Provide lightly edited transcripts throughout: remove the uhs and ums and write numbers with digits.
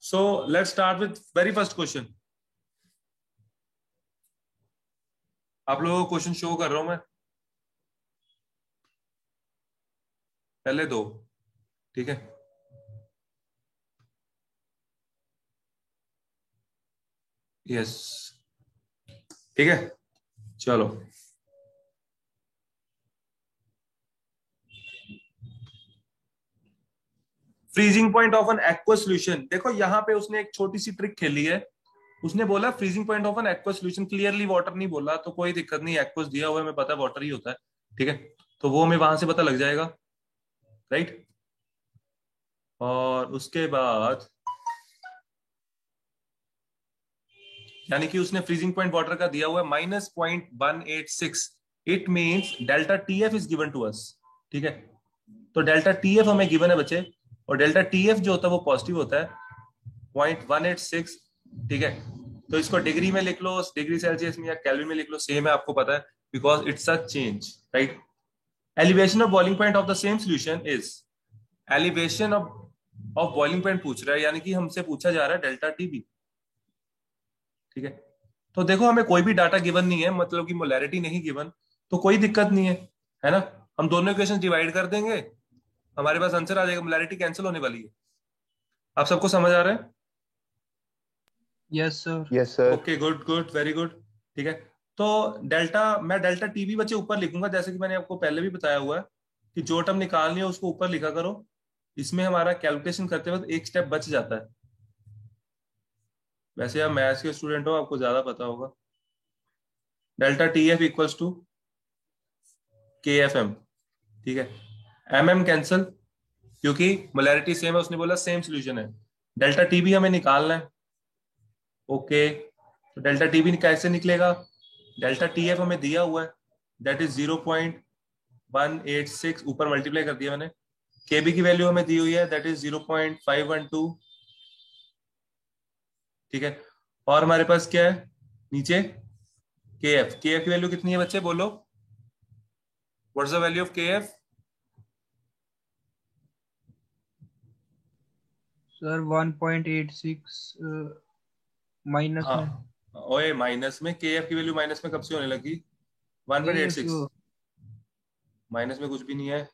So let's start with very first question. आप लोगों को क्वेश्चन शो कर रहा हूं मैं, पहले दो, ठीक है। यस, ठीक है, चलो। Freezing point of N aqua solution. देखो यहाँ पे उसने एक छोटी सी ट्रिक खेली है। उसने बोला freezing point of N aqua solution, clearly water नहीं बोला, तो कोई दिक्कत नहीं, एक्वस दिया हुआ है, हमें पता है वाटर ही होता है, ठीक है। तो वो हमें वहां से पता लग जाएगा, राइट। और उसके बाद यानी कि उसने फ्रीजिंग पॉइंट वाटर का दिया हुआ है -0.186। It means delta TF is given to us, ठीक है। तो डेल्टा टीएफ हमें गिवन है बच्चे, और डेल्टा टीएफ जो होता है वो पॉजिटिव होता है 0.186, ठीक है। तो इसको डिग्री में लिख लो, डिग्री सेल्सियस में या केल्विन में लिख लो, सेम है, आपको पता है, because it's a change, right. Elevation of boiling point of the same solution is, elevation of boiling point पूछ रहा है, यानी कि हमसे पूछा जा रहा है डेल्टा टीबी, ठीक है। तो देखो हमें कोई भी डाटा गिवन नहीं है, मतलब कि मोलैरिटी नहीं गिवन, तो कोई दिक्कत नहीं है ना। हम दोनों इक्वेशन डिवाइड कर देंगे, हमारे पास आंसर आ जाएगा, मोलैरिटी कैंसिल होने वाली है। आप सबको समझ आ रहा है? Yes sir. Yes sir. Okay, good good, very good, ठीक है। तो मैं डेल्टा टीबी बच्चे ऊपर लिखूंगा, जैसे कि मैंने आपको पहले भी बताया हुआ है कि जो टर्म निकालनी है उसको ऊपर लिखा करो। इसमें हमारा कैलकुलेशन करते वक्त एक स्टेप बच जाता है। वैसे आप मैथ्स के स्टूडेंट हो, आपको ज्यादा पता होगा। Delta T F equals to K F M, ठीक है। एम एम कैंसल, क्योंकि मोलैरिटी सेम है, उसने बोला सेम सोल्यूशन है। डेल्टा टी भी हमें निकालना है, ओके। तो डेल्टा टी भी कैसे निकलेगा? डेल्टा टी एफ हमें दिया हुआ है, दैट इज 0.186, ऊपर मल्टीप्लाई कर दिया मैंने। केबी की वैल्यू हमें दी हुई है, दैट इज 0.512, ठीक है। और हमारे पास क्या है नीचे? के एफ की वैल्यू कितनी है बच्चे, बोलो। व्हाट्स द वैल्यू ऑफ के एफ? सर 1.86 माइनस हाँ, में। ओए माइनस में? के एफ की वैल्यू माइनस में कब से होने लगी? नहीं 1.86 माइनस में कुछ भी नहीं है।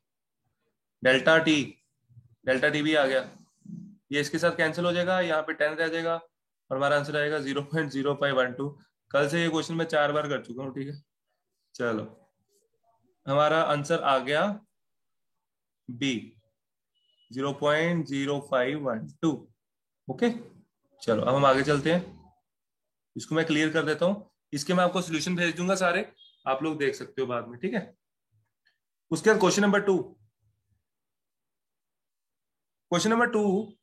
डेल्टा टी, डेल्टा टी भी आ गया, ये इसके साथ कैंसिल हो जाएगा, यहाँ पे 10 रह जाएगा, और हमारा आंसर आएगा 0.0512। कल से ये क्वेश्चन मैं 4 बार कर चुका हूँ, ठीक है। चलो, हमारा आंसर आ गया बी, 0.0512। ओके, चलो अब हम आगे चलते हैं। इसको मैं क्लियर कर देता हूँ, इसके मैं आपको सोल्यूशन भेज दूंगा सारे, आप लोग देख सकते हो बाद में, ठीक है। उसके बाद question number 2। Question number 2,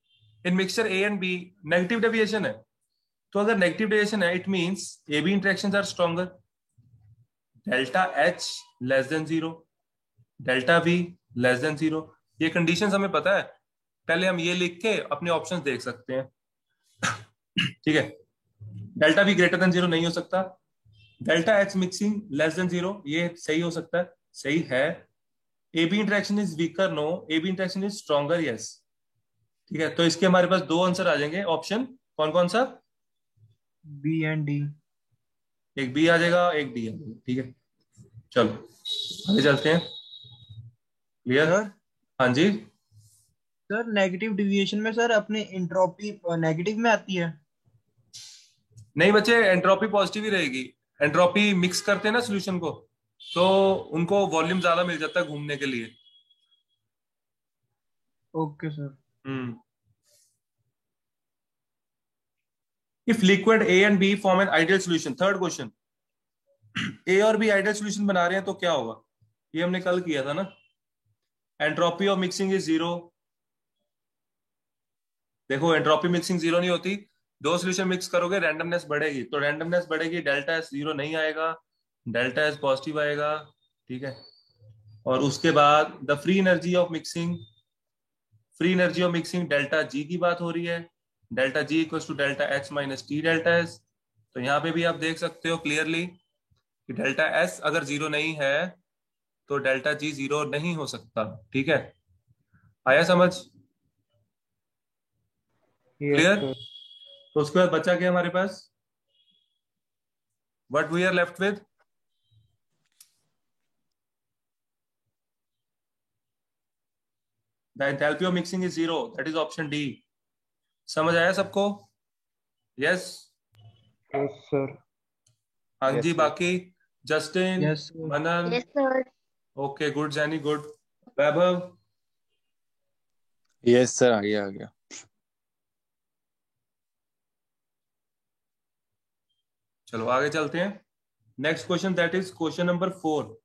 in mixture A and B negative deviation है। तो अगर नेगेटिव डेविएशन है, it means A B interactions are stronger, delta H less than 0, delta V less than 0। ये कंडीशंस हमें पता है, पहले हम ये लिख के अपने ऑप्शंस देख सकते हैं, ठीक है। डेल्टा वी ग्रेटर देन 0 नहीं हो सकता, delta H mixing less than 0 ये सही हो सकता है, सही है। A B interaction is weaker, no. A B interaction is stronger, yes, ठीक है। तो इसके हमारे पास दो आंसर आ जाएंगे, ऑप्शन कौन कौन सा? B and D. एक बी आ जाएगा, एक डी आ जाएगा, ठीक है। चलो आगे चलते हैं, क्लियर? सर हाँ जी। सर नेगेटिव डिविएशन में सर अपने इंट्रोपी नेगेटिव में आती है। नहीं बच्चे, एंट्रोपी पॉजिटिव ही रहेगी। एंट्रोपी मिक्स करते हैं ना सोल्यूशन को, तो उनको वॉल्यूम ज्यादा मिल जाता है घूमने के लिए। Okay sir. Hmm. If liquid A and B form an ideal solution, third question, A और बी आइडियल सॉल्यूशन बना रहे हैं तो क्या होगा? ये हमने कल किया था ना। Entropy of mixing is 0। देखो एंट्रोपी मिक्सिंग 0 नहीं होती, दो सॉल्यूशन मिक्स करोगे रैंडमनेस बढ़ेगी, तो रैंडमनेस बढ़ेगी, डेल्टा एस 0 नहीं आएगा, डेल्टा एस पॉजिटिव आएगा, ठीक है। और उसके बाद the free energy of mixing, free energy of mixing delta G की बात हो रही है, delta G equal to delta H minus T delta S. तो यहाँ पे भी आप देख सकते हो क्लियरली कि डेल्टा एस अगर 0 नहीं है तो डेल्टा जी 0 नहीं हो सकता, ठीक है। आया समझ? Yes clear? सर। तो उसके बाद बचा क्या हमारे पास? What we are left with? The enthalpy of mixing is zero, that is option D. समझ आया सबको? यस? Yes sir. हाँ जी, यस सर। बाकी Justin, yes sir. Manan? Yes sir. Okay, good Jenny, good. Vaibhav? Yes sir, आ गया आ गया। चलो आगे चलते हैं। Next question, that is question number 4।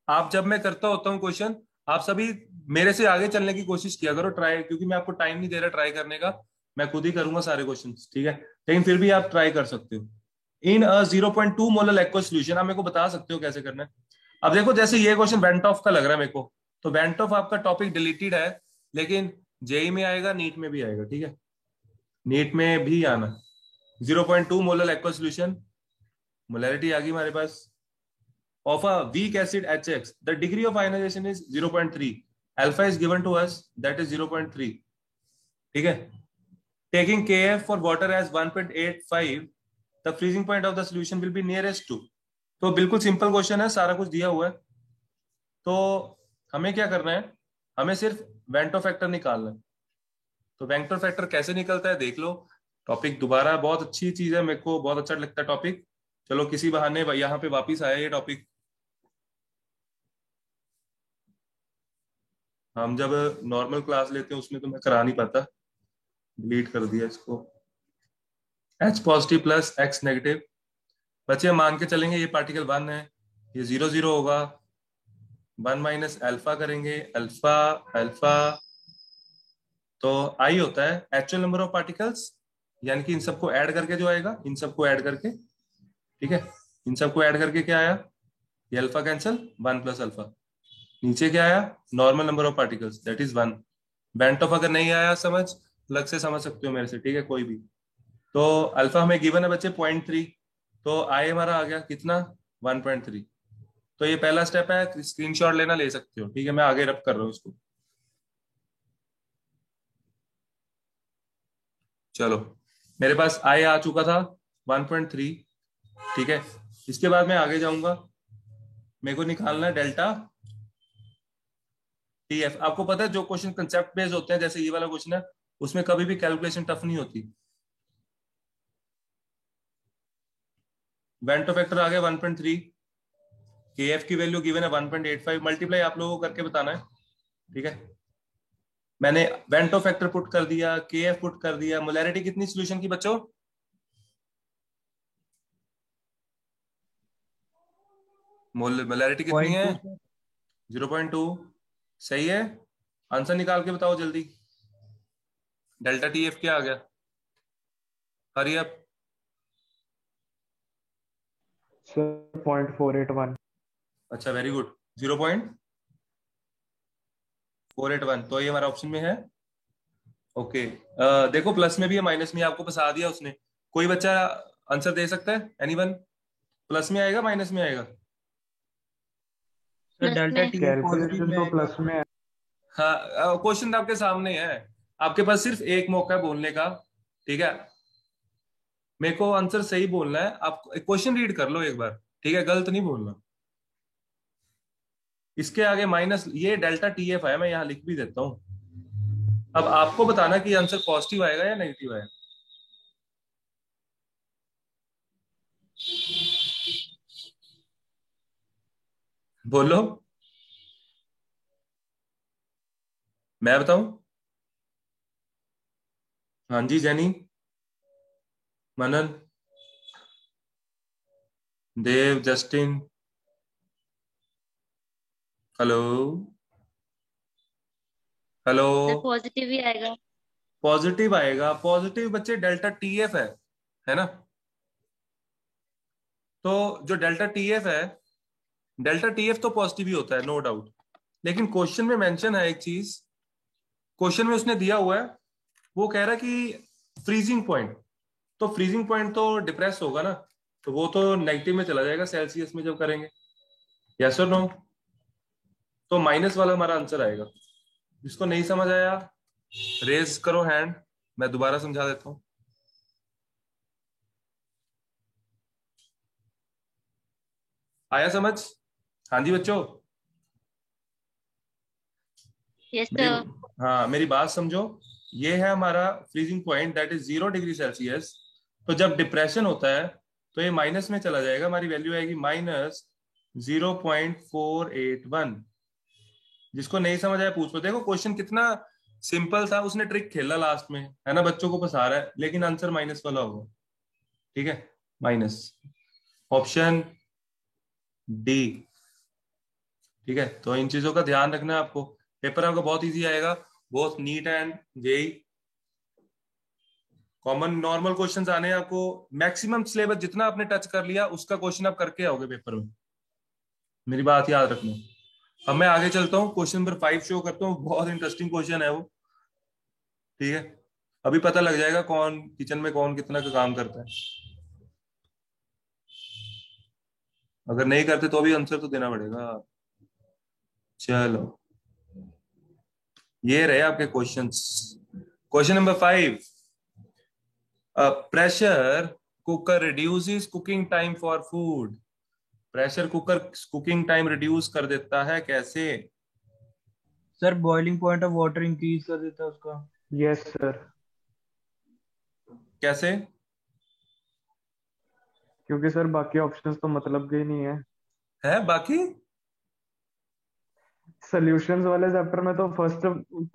आप जब मैं करता होता हूँ क्वेश्चन, आप सभी मेरे से आगे चलने की कोशिश किया करो, ट्राई, क्योंकि मैं आपको टाइम नहीं दे रहा ट्राई करने का। मैं खुद ही करूंगा सारे क्वेश्चन, ठीक है? लेकिन फिर भी आप ट्राई कर सकते हो। इन अ 0.2 मोलर एक्वा सोल्यूशन, आप मेरे को बता सकते हो कैसे करना है। अब देखो, जैसे ये क्वेश्चन वेंटॉफ का लग रहा है मेरे को, तो वेंटॉफ आपका टॉपिक डिलीटेड है, लेकिन जेई में आएगा, नीट में भी आएगा, ठीक है? नीट में भी आना। 0.2 मोलर एक्वा सोल्यूशन, मोलैरिटी आ गई हमारे पास। Of a weak acid HX, the degree of ionization is 0.3. Alpha is given to us, that is 0.3. ठीक है? Taking Kf for water as 1.85, the freezing point of the solution will be nearest to. तो बिल्कुल simple question है, सारा कुछ दिया हुआ है। तो हमें क्या करना है? हमें सिर्फ वेंटो फैक्टर निकालना है। तो वेंटो फैक्टर कैसे निकलता है देख लो। टॉपिक दोबारा बहुत अच्छी चीज है, मेरे को बहुत अच्छा लगता है टॉपिक। चलो किसी बहाने यहाँ पे वापिस आया ये टॉपिक। हम जब नॉर्मल क्लास लेते हैं उसमें तो मैं करा नहीं पाता, डिलीट कर दिया इसको। H positive plus X negative. बच्चे मान के चलेंगे ये पार्टिकल 1 है, ये 0 0 होगा। 1 माइनस अल्फा करेंगे, अल्फा अल्फा, तो आई होता है एक्चुअल नंबर ऑफ पार्टिकल्स, यानी कि इन सबको ऐड करके जो आएगा, इन सबको ऐड करके, ठीक है? इन सबको ऐड करके क्या आया? ये अल्फा कैंसल, 1 प्लस अल्फा। नीचे क्या आया? Normal number of particles, that is 1। Bent of अगर नहीं आया समझ, अलग से समझ सकते हो मेरे से, ठीक है? कोई भी। तो अल्फा हमें गिवन है बच्चे 0.3, तो आई हमारा आ गया कितना? 1.3। तो ये पहला स्टेप है, स्क्रीनशॉट लेना ले सकते हो, ठीक है? मैं आगे रब कर रहा हूँ इसको। चलो, मेरे पास आई आ चुका था 1.3, ठीक है? इसके बाद मैं आगे जाऊंगा, मेरे को निकालना है डेल्टा टीएफ। आपको पता है जो क्वेश्चन कंसेप्ट बेस्ड होते हैं, जैसे ये वाला क्वेश्चन है, उसमें कभी भी कैलकुलेशन टफ नहीं होती। वेंटो फैक्टर आ गया 1.3, केएफ की वैल्यू गिवन है 1.85, मल्टीप्लाई आप लोगों को करके बताना है, ठीक है? मैंने वेंटो फैक्टर पुट कर दिया, केएफ पुट कर दिया। मोलैरिटी कितनी सोल्यूशन की बच्चों? मोलैरिटी कितनी है? 0.2 सर। 0.2। सही है। आंसर निकाल के बताओ जल्दी। डेल्टा टीएफ क्या आ गया? Hurry up. सर 0.481। अच्छा, वेरी गुड। 0.481, तो ये हमारा ऑप्शन में है। ओके, देखो प्लस में भी है माइनस में, आपको फंसा दिया उसने। कोई बच्चा आंसर दे सकता है? एनीवन? प्लस में आएगा माइनस में आएगा? सर प्लस डेल्टा में। टी पॉजिटिव कैलकुलेशन में तो आएगा। प्लस में है। हाँ, क्वेश्चन आपके सामने है, आपके पास सिर्फ एक मौका है बोलने का, ठीक है? मेरे को आंसर सही बोलना है। आप क्वेश्चन रीड कर लो एक बार, ठीक है? गलत नहीं बोलना। इसके आगे माइनस, ये डेल्टा टीएफ है, मैं यहाँ लिख भी देता हूँ। अब आपको बताना कि आंसर पॉजिटिव आएगा या नेगेटिव आएगा। बोलो, मैं बताऊं? हाँ जी, Jenny, Manan, Dev, Justin, hello hello. Sir positive ही आएगा। पॉजिटिव आएगा? पॉजिटिव बच्चे डेल्टा टीएफ है ना? तो जो डेल्टा टीएफ है, डेल्टा टीएफ तो पॉजिटिव ही होता है, नो डाउट। लेकिन क्वेश्चन में मेंशन है एक चीज, क्वेश्चन में उसने दिया हुआ है, वो कह रहा है कि फ्रीजिंग पॉइंट, तो फ्रीजिंग पॉइंट तो डिप्रेस होगा ना, तो वो तो नेगेटिव में चला जाएगा सेल्सियस में जब करेंगे। यस और नो? तो माइनस वाला हमारा आंसर आएगा। जिसको नहीं समझ आया रेज करो हैंड, मैं दोबारा समझा देता हूँ। आया समझ? हाँ जी बच्चों, यस मेरी, सर। हाँ मेरी बात समझो। ये है हमारा freezing point, that is 0 degree Celsius. तो जब डिप्रेशन होता है तो ये माइनस में चला जाएगा, हमारी वैल्यू आएगी -0.481। जिसको नहीं समझ आया पूछ लो। देखो क्वेश्चन कितना सिंपल था, उसने ट्रिक खेला लास्ट में, है ना, बच्चों को फंसा रहा है, लेकिन आंसर माइनस वाला होगा। ठीक है, माइनस, ऑप्शन डी। ठीक है, तो इन चीजों का ध्यान रखना है आपको। पेपर आपका बहुत इजी आएगा, बहुत NEET and JEE. Common normal questions आने हैं आपको। मैक्सिमम सिलेबस जितना आपने टच कर लिया उसका क्वेश्चन आप करके आओगे पेपर में, मेरी बात याद रखना। अब मैं आगे चलता हूँ, क्वेश्चन नंबर 5 शो करता हूँ, बहुत इंटरेस्टिंग क्वेश्चन है वो। ठीक है, अभी पता लग जाएगा कौन किचन में कौन कितना का काम करता है। अगर नहीं करते तो भी आंसर तो देना पड़ेगा। चलो, ये रहे आपके questions. Question number 5, pressure cooker reduces cooking time for food. Pressure cooker cooking time reduce कर देता है, कैसे? Sir boiling point of water increase कर देता है उसका। यस सर, कैसे? क्योंकि सर बाकी ऑप्शंस तो मतलब के ही नहीं है। है बाकी? सॉल्यूशंस वाले चैप्टर में तो फर्स्ट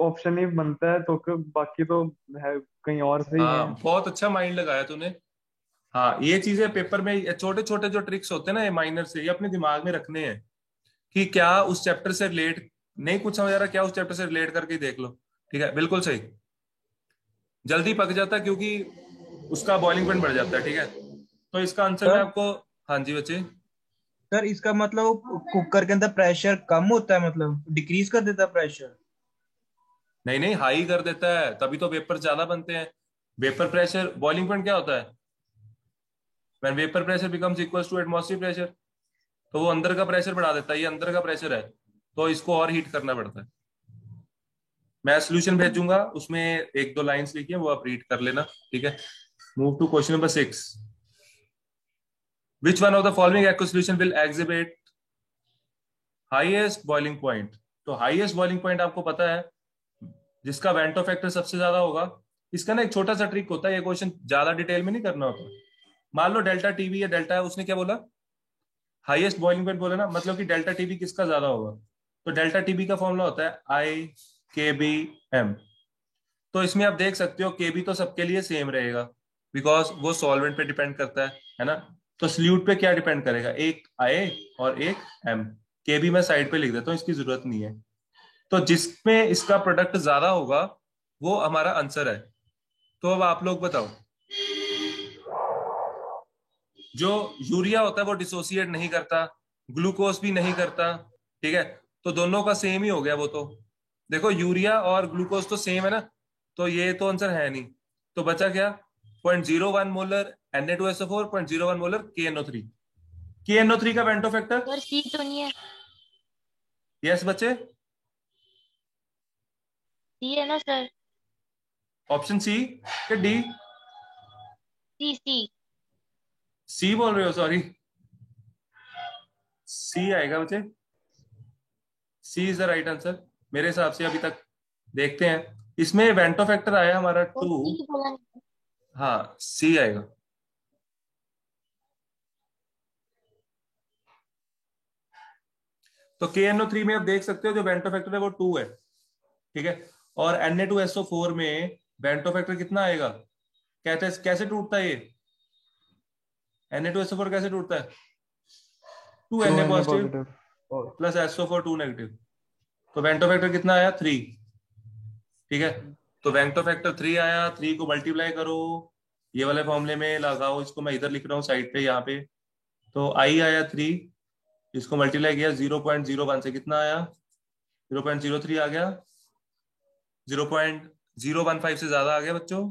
ऑप्शन ही बनता है, तो बाकी तो है कहीं और से ही है। हाँ, बहुत अच्छा माइंड लगाया तूने। हाँ, ये चीजें पेपर में छोटे छोटे जो ट्रिक्स होते हैं ना, ये माइनर से, ये अपने दिमाग में रखने हैं कि क्या उस चैप्टर से रिलेट, नहीं कुछ समझ आ रहा, क्या उस चैप्टर से रिलेट करके देख लो। ठीक है, बिल्कुल सही। जल्दी पक जाता है क्योंकि उसका बॉइलिंग पॉइंट बढ़ जाता है। ठीक है, तो इसका आंसर मैं सर आपको, हाँ जी बच्चे। सर इसका मतलब कुकर के अंदर प्रेशर कम होता है, मतलब डिक्रीज कर देता है प्रेशर। नहीं नहीं, हाई कर देता है, तभी तो वेपर ज्यादा बनते हैं। वेपर प्रेशर, बॉइलिंग पॉइंट क्या होता है? When vapour pressure becomes equals to atmospheric pressure, तो वो अंदर का प्रेशर बढ़ा देता है, ये अंदर का प्रेशर है, तो इसको और हीट करना पड़ता है। मैं सोल्यूशन भेजूंगा, उसमें एक दो लाइंस लिखी है, वो आप रीड कर लेना। ठीक है, move to question number 6। Which one of the following aqua solution will exhibit highest boiling point? तो हाईएस्ट बॉइलिंग पॉइंट आपको पता है, जिसका वेंटो फैक्टर सबसे ज्यादा होगा। इसका ना एक छोटा सा ट्रिक होता है, ये क्वेश्चन ज्यादा डिटेल में नहीं करना होता। मान लो डेल्टा टीवी या डेल्टा है, उसने क्या बोला, हाईएस्ट बॉइलिंग पॉइंट बोला ना, मतलब कि डेल्टा टीवी किसका ज्यादा होगा। तो डेल्टा टीवी का फॉर्मूला होता है I/KB/M। तो इसमें आप देख सकते हो केबी तो सबके लिए सेम रहेगा, बिकॉज वो सॉल्वेंट पे डिपेंड करता है ना। तो सल्यूट पे क्या डिपेंड करेगा, एक आई और एक एम। केबी मैं साइड पे लिख देता हूँ, इसकी जरूरत नहीं है। तो जिसमें इसका प्रोडक्ट ज्यादा होगा वो हमारा आंसर है। तो अब आप लोग बताओ, जो यूरिया होता है वो डिसोसिएट नहीं करता, ग्लूकोज भी नहीं करता। ठीक है, तो दोनों का सेम ही हो गया वो तो। देखो यूरिया और ग्लूकोज तो सेम है ना, तो ये तो आंसर है नहीं। तो बचा क्या, 0.01 molar Na2SO4, 0.01 molar KNO3। KNO3 का वेंटो फैक्टर, सर सी तो नहीं है? यस बच्चे, सी है ना सर? ऑप्शन सी कि डी? सी सी। सी बोल रहे हो, सॉरी, सी आएगा बच्चे। सी इज द राइट आंसर मेरे हिसाब से अभी तक। देखते हैं, इसमें वेंटो फैक्टर आया हमारा सर 2। सी बोला नहीं। हाँ, सी आएगा। तो KNO3 में आप देख सकते हो जो वेंटो फैक्टर है वो 2 है। ठीक है, और Na2SO4 में वेंटो फैक्टर कितना आएगा? कहते हैं कैसे टूटता है ये, Na2SO4 कैसे टूटता है? 2Na 2 Na पॉजिटिव पॉजिटिव और प्लस SO4 2 नेगेटिव। तो वेंटो फैक्टर कितना आया, 3। ठीक है, तो वेंटो फैक्टर 3 आया, 3 को मल्टीप्लाई करो, ये वाले फॉर्मूले में लगाओ, इसको मैं इधर लिख रहा हूँ साइड पे यहाँ पे। तो आई आया 3, इसको मल्टीप्लाई किया 0.01 से, कितना आया, 0.03 आ गया। 0.015 से ज्यादा आ गया बच्चों,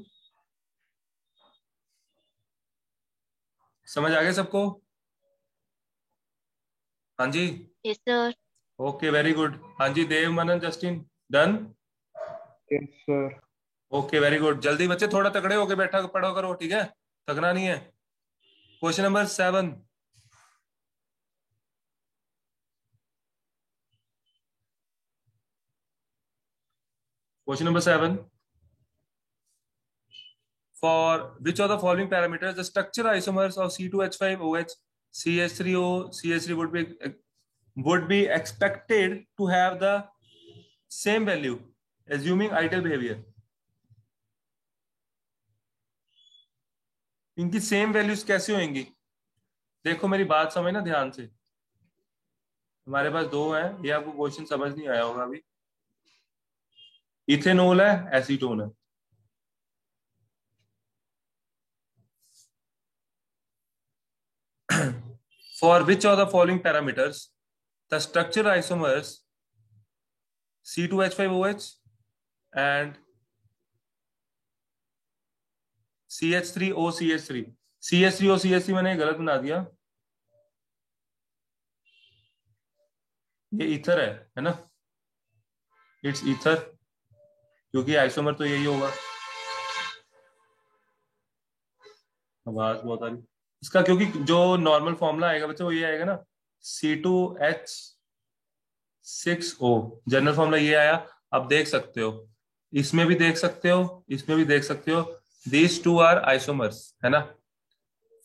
समझ आ गया सबको? हाँ जी, yes sir. Okay very good. हाँ जी, Dev Manan Justin, done. Yes sir. Okay very good. जल्दी बच्चे थोड़ा तगड़े होके बैठा पढ़ो करो, ठीक है, थकना नहीं है। Question number 7। Question number 7, for which of the following parameters the structure isomers of C2H5OH CH3O CH3 would be expected to have the same value assuming ideal behavior? इनकी सेम वैल्यूज कैसे होंगी? देखो मेरी बात समझना ध्यान से। हमारे पास दो है, ये आपको क्वेश्चन समझ नहीं आया होगा अभी। इथेनॉल है, एसीटोन है। For which of the following parameters the structure isomers C2H5OH and CH3OCH3 CH3OCH3 मैंने गलत बना दिया, ये ईथर है ना, इट्स ईथर, क्योंकि आइसोमर तो यही होगा। आवाज बहुत आ रही इसका, क्योंकि जो नॉर्मल फॉर्मूला आएगा बच्चे वो ये आएगा ना, C2H6O, जनरल फॉर्मूला ये आया। आप देख सकते हो, इसमें भी देख सकते हो, इसमें भी देख सकते हो, these two are isomers, है ना।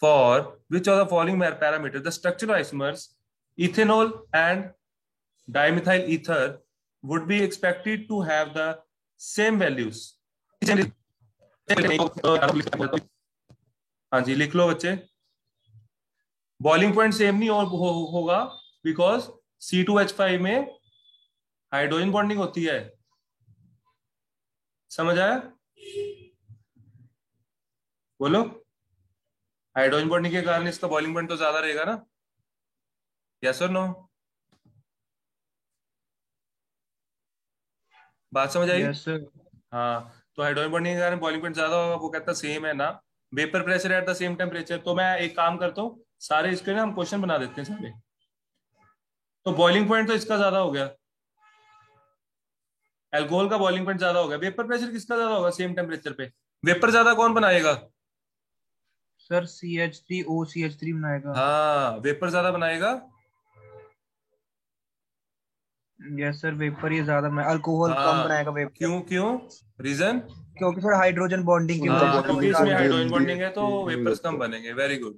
For which of the following parameters the structural isomers ethanol and dimethyl ether would be expected to have the same values? हाँ जी लिख लो बच्चे। बॉइलिंग पॉइंट सेम नहीं होगा बिकॉज C2H5 में हाइड्रोजन बॉन्डिंग होती है। समझ आया? बोलो। हाइड्रोजन बॉन्डिंग के कारण इसका बॉइलिंग पॉइंट तो ज्यादा रहेगा ना, यस और नो? बात समझ आई? Yes sir. हाँ, तो हाइड्रोजन बॉन्डिंग के कारण बॉइलिंग पॉइंट ज्यादा होगा। वो कहता सेम है ना, vapour pressure at the same temperature. तो मैं एक काम करता हूँ, सारे इसके ना हम क्वेश्चन बना देते हैं सारे। तो बॉइलिंग पॉइंट तो इसका ज्यादा हो गया, अल्कोहल का बॉइलिंग पॉइंट ज्यादा हो गया। वेपर प्रेशर किसका ज्यादा होगा सेम टेम्परेचर पे? वेपर ज्यादा कौन बनाएगा? सर CH3OCH3 बनाएगा। हाँ, वेपर ज्यादा बनाएगा। यस सर, वेपर ये ज्यादा बनाएगा, अल्कोहल कम हाँ, बनाएगा वेपर। क्यों क्यों? रीजन? क्योंकि सर हाइड्रोजन बॉन्डिंग की वजह हाँ, से क्योंकि वजह इसमें से। हाइड्रोजन बॉन्डिंग है तो वेपर्स कम बनेंगे। Very good.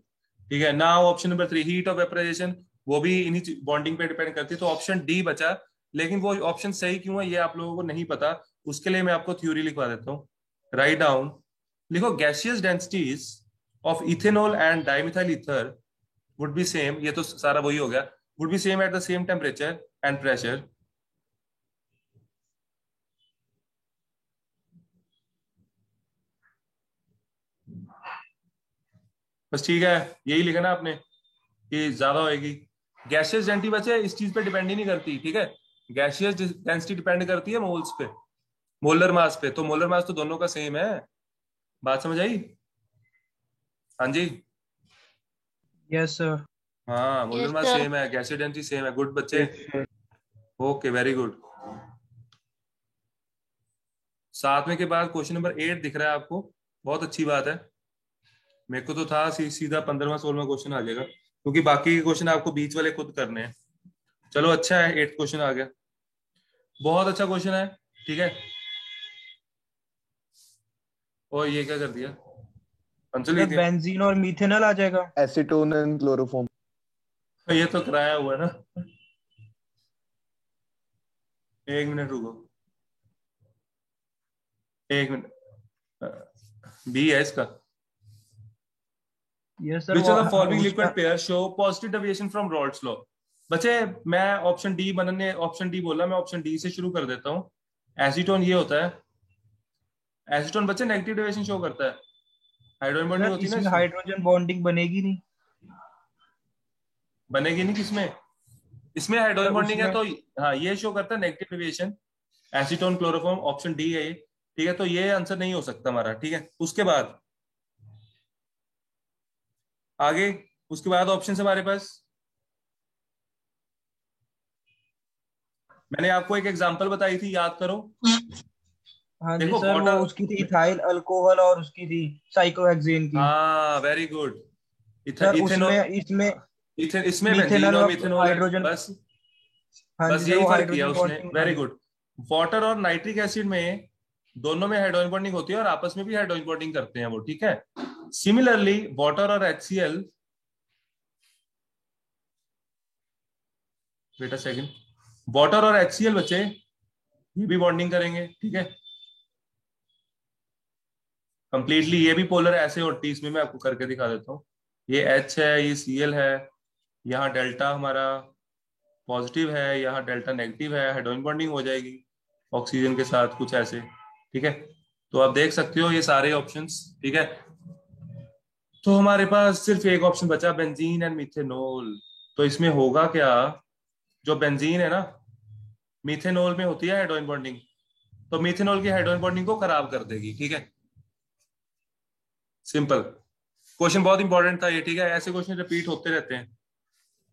ठीक है, now option number 3, heat of vaporisation, वो भी इन्हीं बॉन्डिंग पे डिपेंड करती है। तो ऑप्शन डी बचा, लेकिन वो ऑप्शन सही क्यों है ये आप लोगों को नहीं पता, उसके लिए मैं आपको थ्योरी लिखवा देता हूँ। राइट डाउन, लिखो gaseous densities of ethanol and dimethyl ether would be same, ये तो सारा वही हो गया, would be same at the same temperature and pressure. बस ठीक है, यही लिखना आपने कि ज्यादा होएगी। गैसियस डेंसिटी बचे इस चीज पे डिपेंड ही नहीं करती, ठीक है। गैसियस डेंसिटी डिपेंड करती है मोल्स पे, मोलर मास पे। तो मोलर मास तो दोनों का सेम है। बात समझ आई? हाँ जी। Yes sir. हाँ, molar Yes, mass sir. Same है, गैसियस डेंसिटी सेम है। गुड बच्चे, ओके वेरी गुड। साथ में के बाद क्वेश्चन नंबर 8 दिख रहा है आपको, बहुत अच्छी बात है। मेरे को तो था सीधा 15वां 16वां क्वेश्चन आ जाएगा, क्योंकि बाकी के क्वेश्चन आपको बीच वाले खुद करने हैं। चलो अच्छा है, 8 क्वेश्चन आ गया, बहुत अच्छा क्वेश्चन है, ठीक है। और ये क्या कर दिया अंशुल? सर बेंजीन और मीथेनॉल आ जाएगा। Acetone and chloroform. ये तो कराया हुआ है ना। एक मिनट रुको, एक मिनट। बी है इसका। Yes sir. Which of the following liquid pairs show positive deviation from Raoult's law? बच्चे मैं ऑप्शन डी बनने, ऑप्शन डी बोला, मैं ऑप्शन डी से शुरू कर देता हूँ। एसीटोन ये होता है, एसीटोन बच्चे नेगेटिव डेविएशन शो करता है। हाइड्रोजन बॉन्डिंग होती है ना इसमें इसमें। हाइड्रोजन बॉन्डिंग बनेगी नहीं। बनेगी नहीं किसमें? इसमें हाइड्रोजन बॉन्डिंग है तो उसमें हाँ, ये शो करता है negative deviation. Acetone chloroform, option D है ये, ठीक है। तो ये आंसर नहीं हो सकता हमारा, ठीक है। उसके बाद आगे, उसके बाद ऑप्शन हमारे पास, मैंने आपको एक एग्जांपल बताई थी, याद करो। हाँ जी देखो सर, वो वाटर, उसकी थी इथाइल अल्कोहल और उसकी थी साइक्लोहेक्सेन की। हाँ वेरी गुड। सर इथेनॉल, उसमें इसमें इसमें बेंजीन मिथेनॉल और और मिथेनॉल है हाइड्रोजन। बस। हाँ बस जी सर, यही वो फर्क किया हाइड्रोजन उसने, बॉन्डिंग वेरी वाली। गुड। वाटर और नाइट्रिक एसिड में दोनों में हाइड्रोजन बॉन्डिंग होती है और आपस में भी हाइड्रोजन बॉन्डिंग करते हैं वो, ठीक है। सिमिलरली वाटर और HCl, wait a second, water और HCl बच्चे ये भी बॉन्डिंग करेंगे, ठीक है। कंप्लीटली ये भी पोलर ऐसे होती है, इसमें मैं आपको करके दिखा देता हूँ। ये H है, ये Cl है, यहाँ डेल्टा हमारा पॉजिटिव है, यहाँ डेल्टा नेगेटिव है, हाइड्रोजन बॉन्डिंग हो जाएगी ऑक्सीजन के साथ, कुछ ऐसे, ठीक है। तो आप देख सकते हो ये सारे ऑप्शंस, ठीक है। तो हमारे पास सिर्फ एक ऑप्शन बचा, बेंजीन एंड मिथेनॉल। तो इसमें होगा क्या, जो बेंजीन है ना, मिथेनॉल में होती है हाइड्रोजन बॉन्डिंग, तो मिथेनॉल की हाइड्रोजन बॉन्डिंग को खराब कर देगी, ठीक है। सिंपल। क्वेश्चन बहुत इंपॉर्टेंट था ये, ठीक है, ऐसे क्वेश्चन रिपीट होते रहते हैं।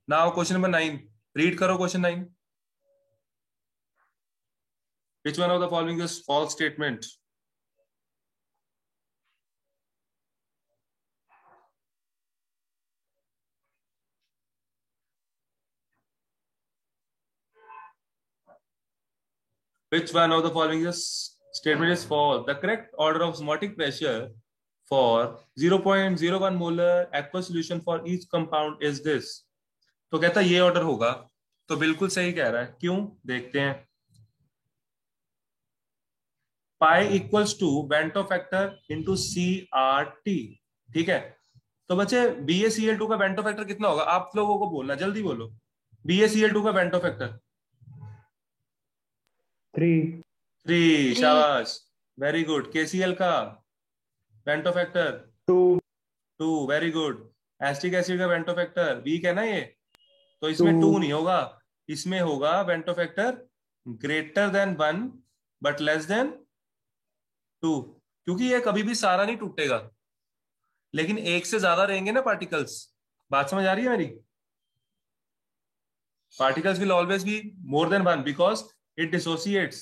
नाउ क्वेश्चन नंबर 9, रीड करो question 9। Which one of the following is false statement? Which one of the following is statement is false? The correct order of osmotic pressure for 0.01 molar aqueous solution for each compound is this. तो कहता है ये order होगा, तो बिल्कुल सही कह रहा है। क्यों, देखते हैं। पाई इक्वल्स टू बेंटो फैक्टर इंटू CRT, ठीक है। तो बच्चे BaCl2 का बेंटो फैक्टर कितना होगा, आप लोगों को बोलना, जल्दी बोलो। BaCl2 का बेंटो फैक्टर 3। 3, 3। शाबाश, वेरी गुड। KCl का bento factor 2। 2, very good. Acetic acid का बेंटो फैक्टर वीक है ना ये, तो 2। इसमें 2 नहीं होगा, इसमें होगा bento factor greater than 1 but less than 2, क्योंकि ये कभी भी सारा नहीं टूटेगा, लेकिन एक से ज्यादा रहेंगे ना पार्टिकल्स। बात समझ आ रही है मेरी? Particles will always be more than 1 because it dissociates,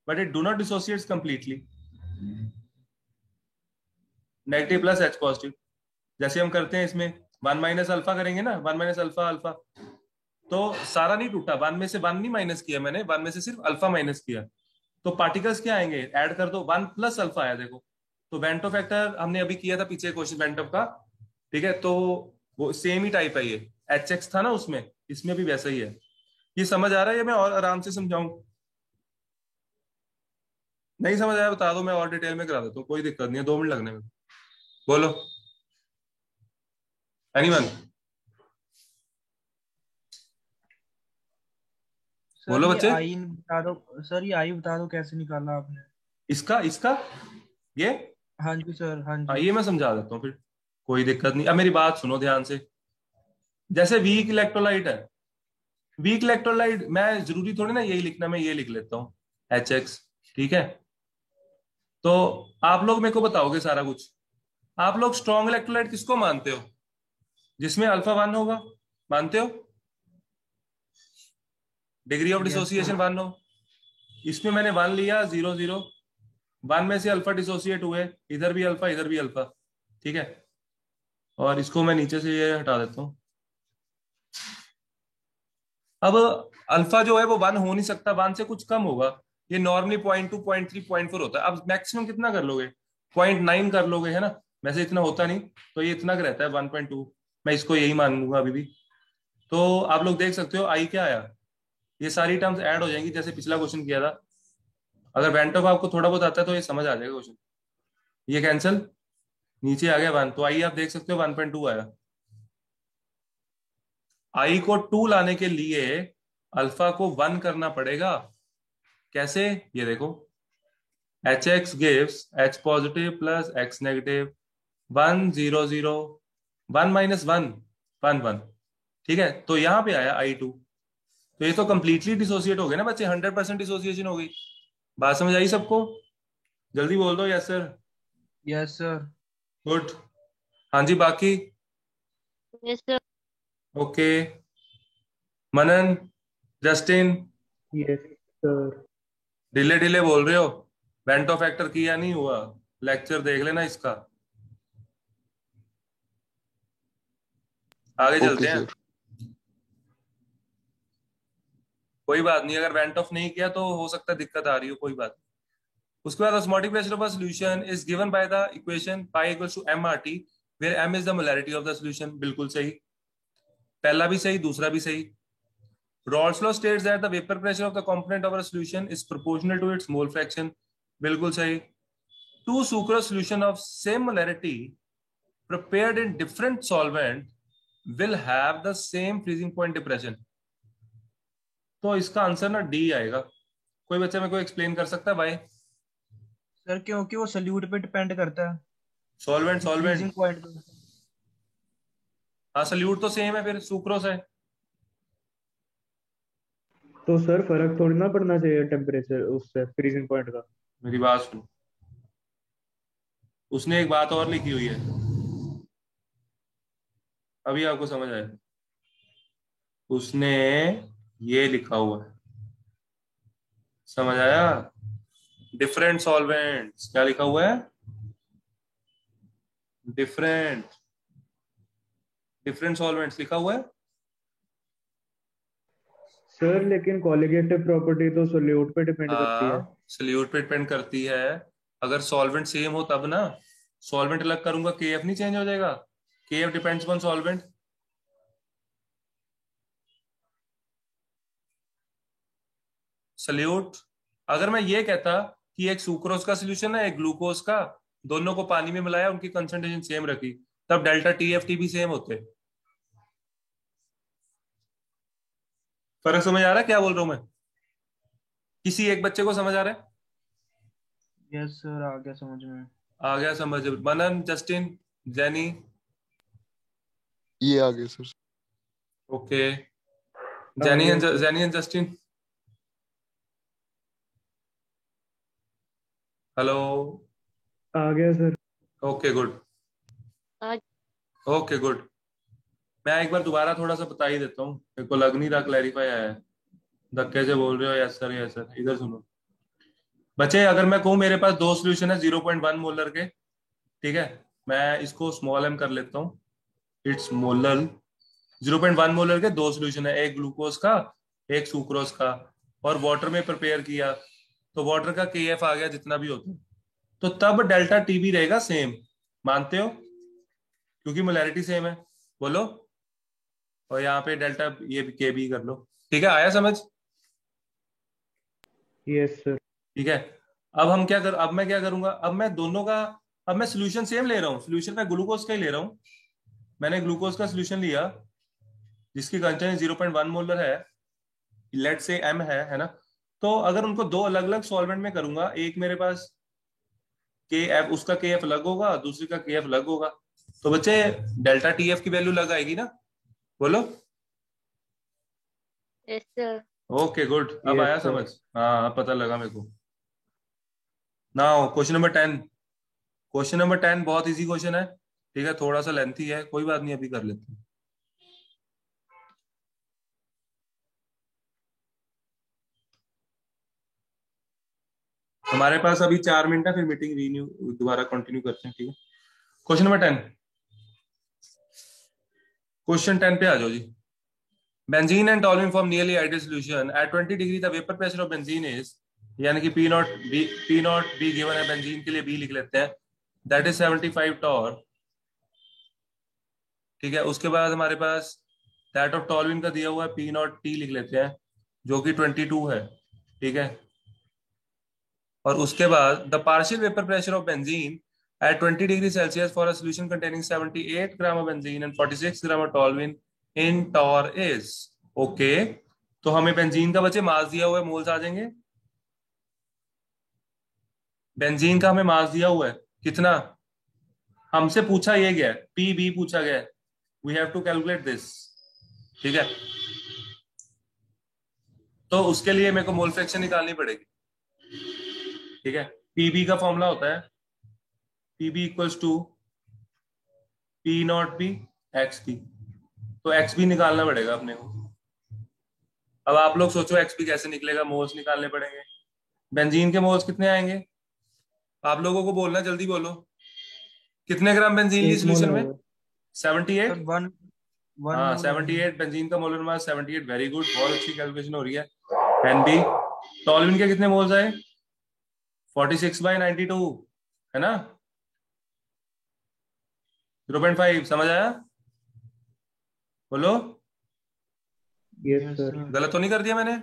but it do not dissociates completely. Negative plus H positive, जैसे हम करते हैं इसमें 1 माइनस अल्फा करेंगे ना, 1 माइनस अल्फा अल्फा, तो सारा नहीं टूटा, 1 में से 1 नहीं माइनस किया मैंने, 1 में से सिर्फ अल्फा माइनस किया। तो पार्टिकल्स क्या आएंगे, ऐड कर दो, 1 प्लस अल्फा आया, देखो। तो बेंटो फैक्टर हमने अभी किया था पीछे क्वेश्चन बेंटो का, ठीक है। तो वो सेम ही टाइप है, ये HX था ना उसमें, इसमें भी वैसा ही है। ये समझ आ रहा है, ये मैं और आराम से समझाऊं? नहीं समझ आया बता दो, मैं और डिटेल में करा देता हूँ, कोई दिक्कत नहीं है, 2 मिनट लगने में। बोलो एनीवन, सर बोलो ये बच्चे। आई बता दो। सर ये आई बता दो कैसे निकाला आपने। इसका इसका ये, हाँ जी सर, हाँ हाँ जी। ये मैं समझा देता हूँ फिर, कोई दिक्कत नहीं। अब मेरी बात सुनो ध्यान से। जैसे वीक इलेक्ट्रोलाइट है, वीक इलेक्ट्रोलाइट मैं जरूरी थोड़ी ना यही लिखना, मैं ये लिख लेता हूँ HX, ठीक है। तो आप लोग मेरे को बताओगे सारा कुछ, आप लोग स्ट्रॉन्ग इलेक्ट्रोलाइट किसको मानते हो, जिसमें अल्फा 1 होगा, मानते हो? Degree of yes sir. Dissociation 1 हो, इसमें मैंने 1 लिया, 0 0, 1 में से अल्फा डिसोसिएट हुए, इधर भी अल्फा इधर भी अल्फा, ठीक है। और इसको मैं नीचे से ये हटा देता हूँ। अब अल्फा जो है वो 1 हो नहीं सकता, 1 से कुछ कम होगा, ये नॉर्मली 0.2 0.3 0.4 होता है। अब मैक्सिमम कितना कर लोगे, 0.9 कर लोगे, है ना। वैसे इतना होता नहीं, तो ये इतना का रहता है 1.2, मैं इसको यही मान लूंगा अभी भी। तो आप लोग देख सकते हो आई क्या आया, ये सारी टर्म्स ऐड हो जाएंगी जैसे पिछला क्वेश्चन किया था। अगर वेंटो का आपको थोड़ा बहुत आता है तो ये समझ आ जाएगा क्वेश्चन। ये कैंसिल, नीचे आ गया 1, तो आई आप देख सकते हो 1.2 आया। आई को 2 लाने के लिए अल्फा को 1 करना पड़ेगा। कैसे, ये देखो, HX gives H positive plus X negative 1 0 0, 1 minus 1 1 1, ठीक है। तो यहां पे आया I2, तो ये तो कंप्लीटली डिसोसिएट हो गए ना बच्चे, 100% डिसोसिएशन हो गई। बात समझ आई सबको? जल्दी बोल दो yes sir. Yes sir. Good. हाँ जी, बाकी यस सर। ओके। मनन, जस्टिन, यस सर। ढीले ढीले बोल रहे हो, वेंटो फैक्टर किया नहीं हुआ, लेक्चर देख लेना इसका। आगे ओके चलते हैं। सर। कोई बात नहीं, अगर वेंट ऑफ नहीं किया तो हो सकता है दिक्कत आ रही हो, कोई बात नहीं। उसके बाद osmotic pressure of a solution is given by the equation pi equals to M R T, where M is the molarity of the solution. बिल्कुल सही, पहला भी सही, दूसरा भी सही। Raoult's law states that the vapor pressure of the component of a solution is proportional to its mole fraction. बिल्कुल सही। Two sucrose solution of same molarity prepared in different solvent will have the same freezing point depression. तो इसका answer ना D आएगा। कोई बच्चा मेरे को एक्सप्लेन कर सकता है भाई? सर क्योंकि वो सल्यूट पे डिपेंड करता है, सॉल्वेंट फ्रीजिंग सॉल्वेंट पॉइंट पे। हाँ, सल्यूट तो सेम है, फिर सुक्रोस है। तो सर फर्क थोड़ी ना पड़ना चाहिए टेम्परेचर उससे फ्रीजिंग पॉइंट का। मेरी बात सुनो, उसने एक बात और लिखी हुई है, अभी आपको समझ आया। उसने ये लिखा हुआ है, समझ आया? डिफरेंट सॉल्वेंट्स, क्या लिखा हुआ है? डिफरेंट डिफरेंट सॉल्वेंट्स लिखा हुआ है। सर लेकिन कॉलिगेटिव प्रॉपर्टी तो सोल्यूट पे डिपेंड करती है। हाँ, सल्यूट पे डिपेंड करती है। अगर सॉल्वेंट सेम हो तब ना। सॉल्वेंट अलग करूंगा, केएफ नहीं चेंज हो जाएगा? KF depends on solvent. Solute, अगर मैं ये कहता कि एक सुक्रोज का सोल्यूशन है, एक ग्लूकोज का, दोनों को पानी में मिलाया, उनकी कंसंट्रेशन सेम रखी, तब डेल्टा टीएफटी भी सेम होते। फर्क समझ आ रहा है क्या बोल रहा हूं मैं? किसी एक बच्चे को समझ आ रहा है? यस सर, आ गया समझ में। आ गया समझ। Manan, Justin, Jenny? ये आ गए सर। ओके। आ गया sir. Jenny and Justin, hello? आ गया सर। Okay good. आज ओके गुड। मैं एक बार दोबारा थोड़ा सा बता ही देता हूँ, मेरे को लग नहीं रहा क्लैरिफाई आया है। धक्के से बोल रहे हो यस सर यस सर। इधर सुनो बच्चे, अगर मैं कहूँ मेरे पास दो सोल्यूशन है 0.1 मोलर के, ठीक है, मैं इसको स्मॉल एम कर लेता हूँ, इट्स मोलर। 0.1 मोलर के दो सोल्यूशन है, एक ग्लूकोज का, एक सुक्रोज का, और वाटर में प्रिपेयर किया, तो वाटर का केएफ आ गया जितना भी होता है, तो तब डेल्टा टी भी रहेगा सेम। मानते हो? क्योंकि मोलैरिटी सेम है। बोलो। और यहाँ पे डेल्टा ये के भी कर लो। ठीक है, आया समझ? Yes sir. ठीक है। अब मैं क्या करूंगा, अब मैं दोनों का, अब मैं सोल्यूशन सेम ले रहा हूँ, सोल्यूशन मैं ग्लूकोज का ही ले रहा हूँ। मैंने ग्लूकोज का सोल्यूशन लिया जिसकी कंटेंट 0.1 मोलर है, लेट से एम है ना। तो अगर उनको दो अलग अलग सॉल्वेंट में करूंगा, एक मेरे पास के एफ, उसका के एफ अलग होगा, दूसरी का के एफ अलग होगा, तो बच्चे डेल्टा टी एफ की वैल्यू लग आएगी ना? बोलो। Yes sir. ओके गुड, अब यस आया सर। समझ? हाँ, अब पता लगा मेरे को। Now question number 10। Question number 10 बहुत इजी क्वेश्चन है, ठीक है, थोड़ा सा लेंथी है, कोई बात नहीं, अभी कर लेते हैं। हमारे पास अभी 4 मिनट है, फिर मीटिंग रिन्यू दोबारा कंटिन्यू करते हैं, ठीक है। क्वेश्चन नंबर 10, क्वेश्चन 10 पे आ जाओ जी। Benzene and toluene form nearly ideal solution at 20 degree the vapour pressure of benzene is, यानी कि पी नॉट बी गिवन है, बेंजीन के लिए बी लिख लेते हैं, दैट इज 75 टॉर। ठीक है, उसके बाद हमारे पास दैट ऑफ टॉल्यूइन का दिया हुआ है पी नॉट टी लिख लेते हैं, जो कि 22 है, ठीक है। और उसके बाद the partial vapour pressure of benzene at 20 degree Celsius for a solution containing 78 gram of benzene and 46 gram of toluene in tor is okay। तो हमें बेंजीन का बच्चे मास दिया हुआ है, मोल्स आ जाएंगे। बेंजीन का हमें मास दिया हुआ है कितना, हमसे पूछा ये गया, पी बी पूछा गया, we have to calculate this, ठीक है। तो उसके लिए मेरे को मोल फ्रैक्शन निकालनी पड़ेगी, ठीक है। पीबी का फॉर्मूला होता है PB equals to P not B X B, तो एक्स बी निकालना पड़ेगा अपने को। अब आप लोग सोचो एक्स बी कैसे निकलेगा, मोल्स निकालने पड़ेंगे, बेंजीन के मोल्स कितने आएंगे? आप लोगों को बोलना, जल्दी बोलो। कितने ग्राम बेंजीन ली 1 मोल सोल्यूशन में? आएगा। 78। सर वन वन हाँ मोल 78 बेंजीन का मोलर मास 78, वेरी गुड, बहुत अच्छी कैलकुलेशन हो रही है। एनबी टॉल्यूइन के कितने मोल्स आए? 46/92, है ना? 0.5, समझ आया? बोलो। Yes yes sir. सर। गलत तो नहीं कर दिया मैंने?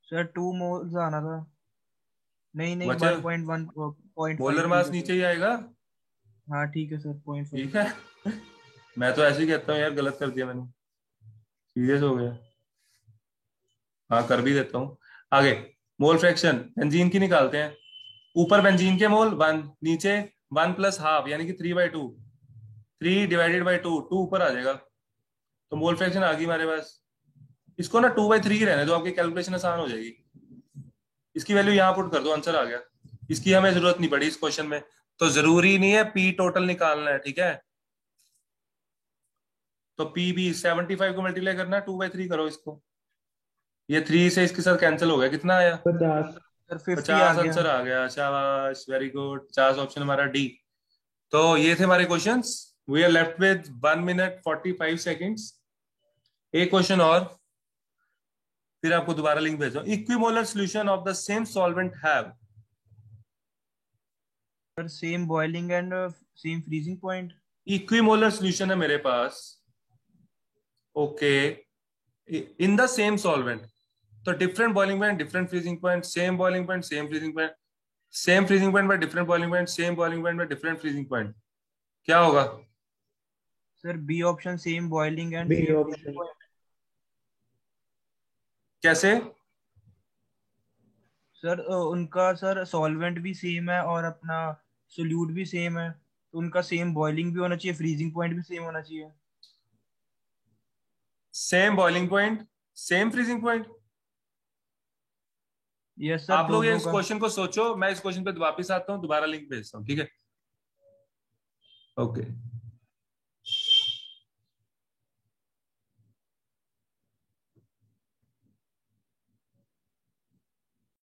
सर 2 मोल्स आना था। नहीं नहीं, बच्चे 1.1 0.5 मोलर ठीक मास है नीचे सर। ही आएगा। हाँ ठीक है सर, 0.5। ठीक है। मैं तो ऐसे ही कहता हूँ यार, गलत कर दिया मैंने, सीरियस हो गया। हाँ कर भी देता हूँ। आगे मोल फ्रैक्शन बेंजीन की निकालते हैं। ऊपर बेंजीन के मोल 1, नीचे 1 प्लस हाफ यानी कि 3/2, 3/2, 2 ऊपर आ जाएगा। तो मोल फ्रैक्शन आ गई हमारे पास। इसको ना 2/3 रहने दो, आपकी कैलकुलेशन आसान हो जाएगी। इसकी वैल्यू यहाँ पुट कर दो, आंसर आ गया। इसकी हमें जरूरत नहीं पड़ी इस क्वेश्चन में, तो जरूरी नहीं है पी टोटल निकालना है, ठीक है? तो पी भी 75 को मल्टीप्लाई करना, 2/3 करो इसको। ये 3 से इसके साथ कैंसिल हो गया, कितना आया? 50। सर 50 आ 50 गया। आंसर आ गया, शाबाश, वेरी गुड। 50 ऑप्शन हमारा डी। तो ये थे हमारे questions. We are left with 1 minute 45 seconds. एक क्वेश्चन और, फिर आपको दोबारा लिंक भेजो। Equimolar solution of the same solvent have. Sir same boiling and same freezing point. Equimolar solution है मेरे पास, okay, in the same solvent. तो different boiling point, different freezing point, same boiling point, same freezing point, same freezing point by different boiling point, same boiling point by different freezing point. क्या होगा? Sir B option, same boiling and B same freezing option. Point. कैसे? Sir उनका sir solvent भी same है और अपना solute भी same है, तो उनका सेम बॉइलिंग भी होना चाहिए, फ्रीजिंग पॉइंट भी सेम होना चाहिए। Same boiling point, same freezing point. Yes sir, आप लोग ये दोनों इस का। क्वेश्चन को सोचो, मैं इस क्वेश्चन पे वापिस आता हूँ, दोबारा लिंक भेजता हूँ, ठीक है? ओके।